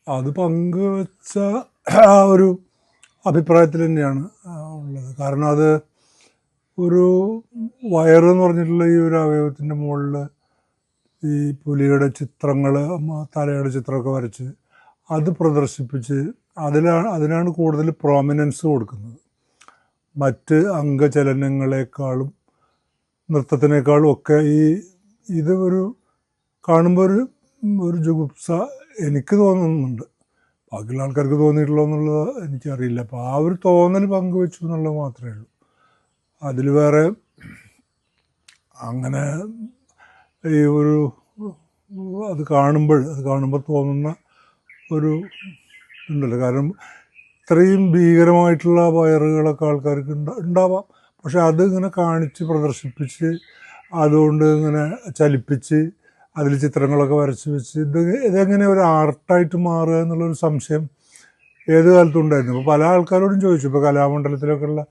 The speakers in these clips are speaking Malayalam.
അത് പങ്കുവെച്ച ആ ഒരു അഭിപ്രായത്തിൽ തന്നെയാണ് ഉള്ളത്. കാരണം അത് ഒരു വയറെന്ന് പറഞ്ഞിട്ടുള്ള ഈ ഒരു അവയവത്തിൻ്റെ മുകളിൽ ഈ പുലിയുടെ ചിത്രങ്ങൾ, തലയുടെ ചിത്രമൊക്കെ വരച്ച് അത് പ്രദർശിപ്പിച്ച് അതിനാണ് കൂടുതൽ പ്രോമിനൻസ് കൊടുക്കുന്നത്. മറ്റ് അംഗചലനങ്ങളെക്കാളും നൃത്തത്തിനേക്കാളും ഒക്കെ ഇത് കാണുമ്പോൾ ഒരു ജുഗുപ്സ എനിക്ക് തോന്നുന്നുണ്ട്. ബാക്കിയുള്ള ആൾക്കാർക്ക് തോന്നിയിട്ടുള്ളൂ എന്നുള്ളത് എനിക്കറിയില്ല. അപ്പോൾ ആ ഒരു തോന്നൽ പങ്കുവെച്ചു എന്നുള്ളത് മാത്രമേ ഉള്ളൂ. അതിൽ വേറെ അങ്ങനെ ഈ അത് കാണുമ്പോൾ തോന്നുന്ന ഒരു ഉണ്ടല്ലോ. കാരണം ഇത്രയും ഭീകരമായിട്ടുള്ള വയറുകളൊക്കെ ആൾക്കാർക്ക് ഉണ്ടാവാം. പക്ഷെ അത് ഇങ്ങനെ കാണിച്ച് പ്രദർശിപ്പിച്ച് അതുകൊണ്ട് ഇങ്ങനെ ചലിപ്പിച്ച് അതിൽ ചിത്രങ്ങളൊക്കെ വരച്ച് വെച്ച് ഇതെങ്ങനെ ഒരു ആർട്ടായിട്ട് മാറുക എന്നുള്ളൊരു സംശയം ഏത് കാലത്തും ഉണ്ടായിരുന്നു. അപ്പോൾ പല ആൾക്കാരോടും ചോദിച്ചു. ഇപ്പോൾ കലാമണ്ഡലത്തിലൊക്കെയുള്ള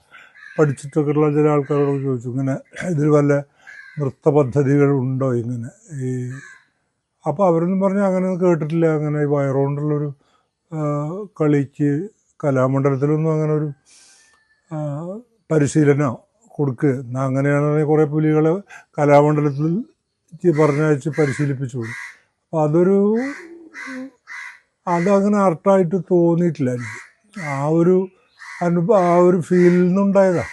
പഠിച്ചിട്ടൊക്കെയുള്ള ചില ആൾക്കാരോട് ചോദിച്ചു, ഇങ്ങനെ ഇതിൽ വല്ല നൃത്ത പദ്ധതികൾ ഉണ്ടോ ഇങ്ങനെ അപ്പോൾ അവരൊന്നും പറഞ്ഞാൽ അങ്ങനെയൊന്നും കേട്ടിട്ടില്ല. അങ്ങനെ ഈ വയറുകൊണ്ടുള്ളൊരു കളിക്ക് കലാമണ്ഡലത്തിലൊന്നും അങ്ങനെ ഒരു പരിശീലനം കൊടുക്കുക. എന്നാൽ അങ്ങനെയാണെങ്കിൽ കുറേ പുലികളെ കലാമണ്ഡലത്തിൽ പറഞ്ഞയച്ച് പരിശീലിപ്പിച്ചു കൊടുക്കും. അപ്പോൾ അതങ്ങനെ ആർട്ടായിട്ട് തോന്നിയിട്ടില്ല എനിക്ക്. ആ ഒരു ഫീലിൽ നിന്നുണ്ടായതാണ്.